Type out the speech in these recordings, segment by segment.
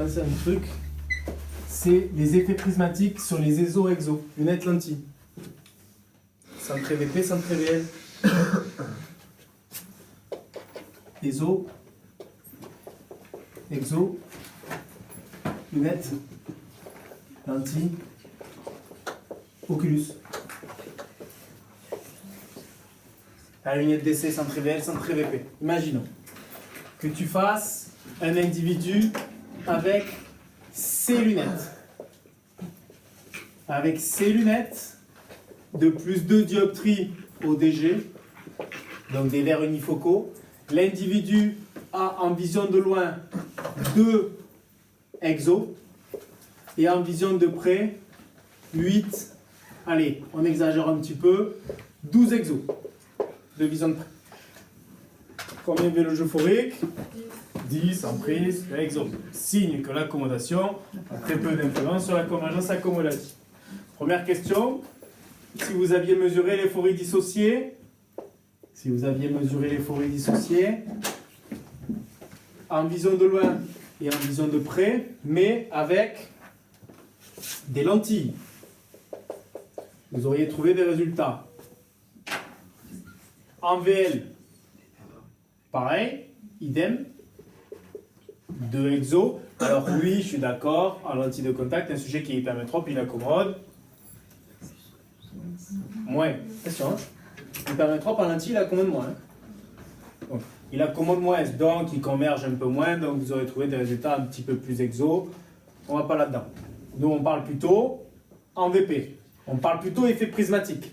commencer un truc. C'est les effets prismatiques sur les ESO-EXO, lunettes lentilles. Centré VP, centré VL. ESO, EXO, lunettes, lentilles, Oculus. La lunette DC, centré VL, centré VP. Imaginons que tu fasses un individu avec ces lunettes. Avec ces lunettes de plus 2 dioptries au DG, donc des verres unifocaux. L'individu a en vision de loin 2 exos et en vision de près 8, allez, on exagère un petit peu, 12 exos de vision de près. Combien fait le jeu euphorique? 10 en prise, exo. Signe que l'accommodation a très peu d'influence sur la convergence accommodative. Première question, si vous aviez mesuré l'euphorie dissociée, en vision de loin et en vision de près, mais avec des lentilles, vous auriez trouvé des résultats. En VL, pareil, idem, 2 exos. Alors oui, je suis d'accord, en lentille de contact, un sujet qui est hypermétrope, il accommode moins. Question, hypermétrope en lentille, il accommode moins. Donc, il accommode moins, donc il converge un peu moins, donc vous aurez trouvé des résultats un petit peu plus exos. On ne va pas là-dedans. Nous, on parle plutôt en VP. On parle plutôt effet prismatique.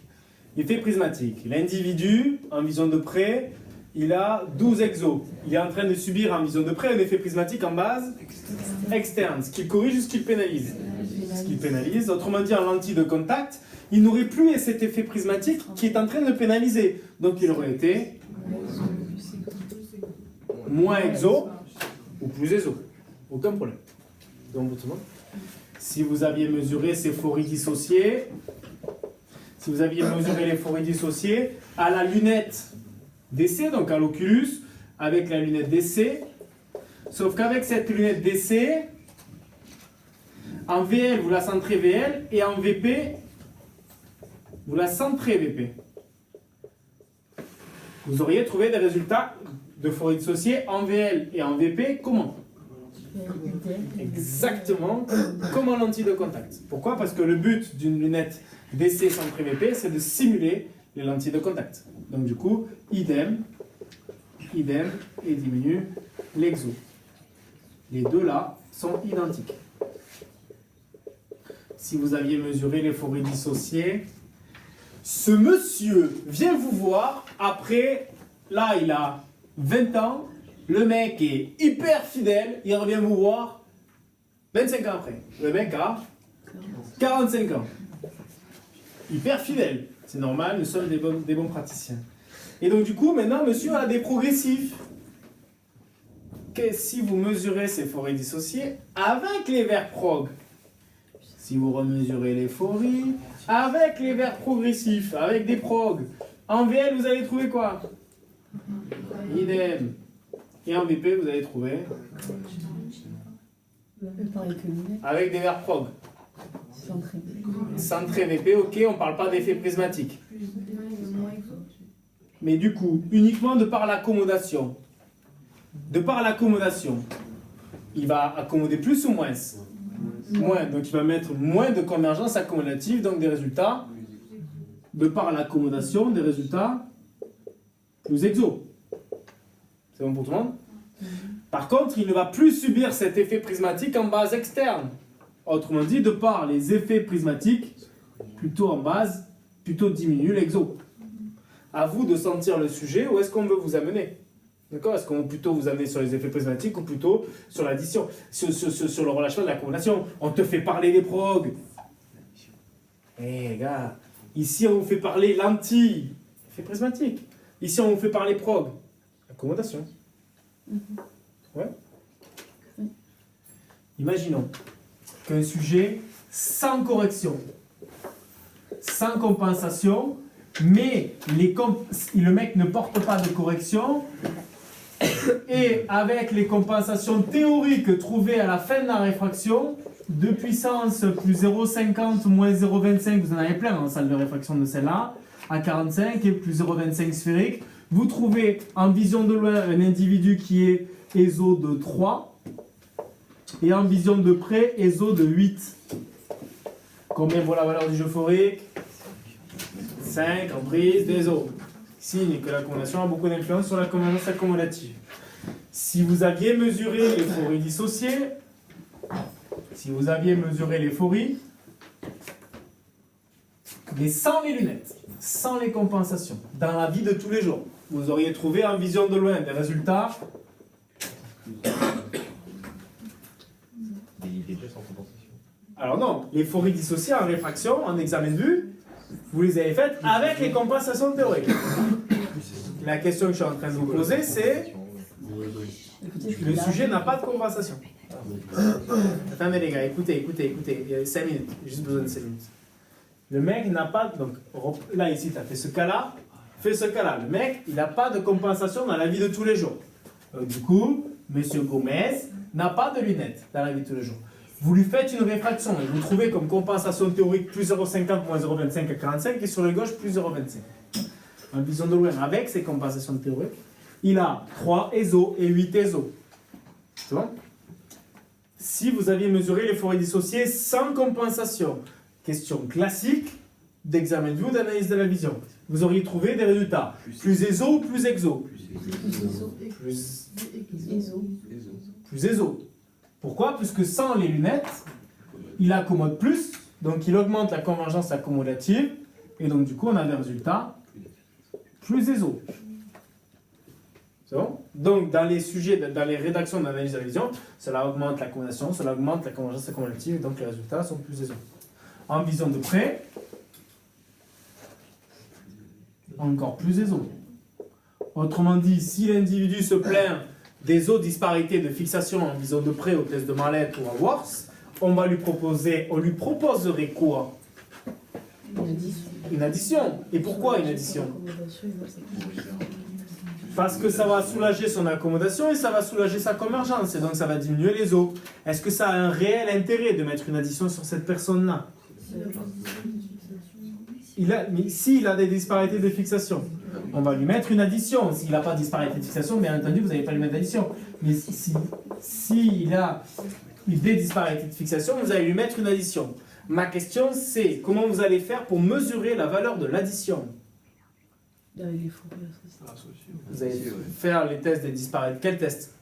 Effet prismatique. L'individu, en vision de près, il a 12 exos. Il est en train de subir en vision de près un effet prismatique en base externe. Ce qu'il corrige ou ce qu'il pénalise? Ce qu'il pénalise. Autrement dit, en lentille de contact, il n'aurait plus cet effet prismatique qui est en train de le pénaliser. Donc il aurait été moins exo ou plus exo. Aucun problème. Donc, si vous aviez mesuré ces euphories dissociées, à la lunette DC, donc à l'Oculus, avec la lunette DC, sauf qu'avec cette lunette DC, en VL, vous la centrez VL, et en VP, vous la centrez VP. Vous auriez trouvé des résultats d'euphorie dissociée en VL et en VP, comment? Exactement comme en lentille de contact. Pourquoi? Parce que le but d'une lunette DC centrée VP, c'est de simuler les lentilles de contact. Donc du coup, idem, et diminue l'exo. Les deux là sont identiques. Si vous aviez mesuré l'euphorie dissociée, ce monsieur vient vous voir après, là il a 20 ans, le mec est hyper fidèle, il revient vous voir 25 ans après. Le mec a 45 ans. Hyper fidèle. C'est normal, nous sommes des bons praticiens. Et donc du coup, maintenant, monsieur a des progressifs. Si vous mesurez ces euphories dissociées avec les verres prog, si vous remesurez l'euphorie avec les verres progressifs, avec des prog, en VL, vous allez trouver quoi? Idem. Et en VP, vous allez trouver avec des verres prog. Centré VP, ok, on ne parle pas d'effet prismatique. Mais du coup, uniquement de par l'accommodation. Il va accommoder plus ou moins? Moins, donc il va mettre moins de convergence accommodative, donc des résultats, de par l'accommodation, des résultats plus exos. C'est bon pour tout le monde? Par contre, il ne va plus subir cet effet prismatique en base externe. Autrement dit, de par les effets prismatiques, plutôt en base, plutôt diminue l'exo. À vous de sentir le sujet, où est-ce qu'on veut vous amener? D'accord? Est-ce qu'on veut plutôt vous amener sur les effets prismatiques ou plutôt sur l'addition, sur le relâchement de l'accommodation? On te fait parler les prog. Les gars, ici on vous fait parler lentille, effet prismatique. Ici on vous fait parler prog, accommodation. Ouais. Imaginons qu'un sujet sans correction, sans compensation, mais le mec ne porte pas de correction, Et avec les compensations théoriques trouvées à la fin de la réfraction, de puissance plus 0,50 moins 0,25, vous en avez plein en salle de réfraction de celle-là, à 45 et plus 0,25 sphérique. Vous trouvez en vision de loin un individu qui est ESO de 3 et en vision de près ESO de 8. Combien vaut la valeur du euphorique? 5 en prise d'ESO. Signe que l'accumulation a beaucoup d'influence sur la convergence accumulative. Si vous aviez mesuré l'euphorie dissociée, mais sans les lunettes, sans les compensations, dans la vie de tous les jours, vous auriez trouvé en vision de loin des résultats. Alors non, l'euphorie dissociée en réfraction, en examen de vue, vous les avez faites avec les compensations théoriques. La question que je suis en train de vous poser, c'est le sujet n'a pas de compensation. Attendez les gars, écoutez, il y a 5 minutes, j'ai juste besoin de 5 minutes. Le mec n'a pas, donc là ici tu as fait ce cas-là, le mec il n'a pas de compensation dans la vie de tous les jours. Du coup, monsieur Gomez n'a pas de lunettes dans la vie de tous les jours. Vous lui faites une réfraction et vous trouvez comme compensation théorique plus 0,50 moins 0,25 à 45 et sur le gauche plus 0,25. En vision de loin avec ces compensations théoriques, il a 3 ESO et 8 ESO. Tu vois? Si vous aviez mesuré l'euphorie dissociée sans compensation, question classique d'examen de vue ou d'analyse de la vision, vous auriez trouvé des résultats plus ESO ou plus EXO? Plus ESO. Pourquoi? Puisque sans les lunettes, il accommode plus, donc il augmente la convergence accommodative, et donc du coup on a des résultats plus ESO. C'est bon? Donc dans les sujets, dans les rédactions d'analyse de la vision, cela augmente l'accommodation, cela augmente la convergence accommodative, et donc les résultats sont plus ESO. En vision de près, encore plus ESO. Autrement dit, si l'individu se plaint des autres disparités de fixation en vision de près au test de Marlette ou à Wars, on lui proposerait quoi? Une addition. Et pourquoi une addition? Parce que ça va soulager son accommodation et ça va soulager sa convergence, et donc ça va diminuer les os. Est-ce que ça a un réel intérêt de mettre une addition sur cette personne-là? Mais s'il a des disparités de fixation, on va lui mettre une addition. S'il n'a pas de disparité de fixation, bien entendu, vous n'allez pas lui mettre d'addition. Mais s'il a des disparités de fixation, vous allez lui mettre une addition. Ma question, c'est comment vous allez faire pour mesurer la valeur de l'addition? Vous allez faire les tests des disparités. Quel test?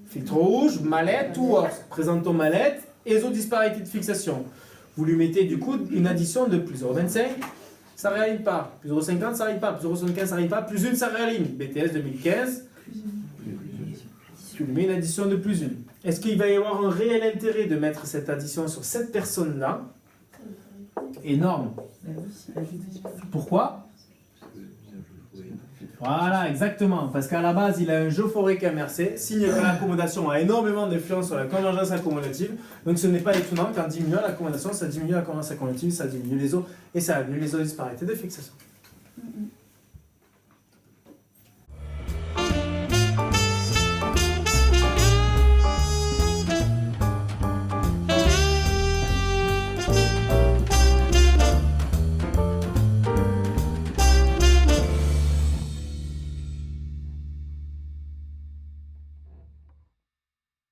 Filtre rouge, mallette ou Wars? Présentons mallette, ESO disparité de fixation. Vous lui mettez du coup une addition de plus 0,25, ça ne réaligne pas. Plus 0,50, ça n'arrive pas. Plus 0,75, ça n'arrive pas. Plus 1, ça réaligne. BTS 2015, tu lui mets une addition de plus 1. Est-ce qu'il va y avoir un réel intérêt de mettre cette addition sur cette personne-là? Énorme. Pourquoi? Voilà, exactement. Parce qu'à la base, il a un jeu euphorique MRC, signe que l'accommodation a énormément d'influence sur la convergence accommodative. Donc ce n'est pas étonnant qu'en diminuant l'accommodation, ça diminue la convergence accommodative, ça diminue les os et ça diminue les os disparités de fixation.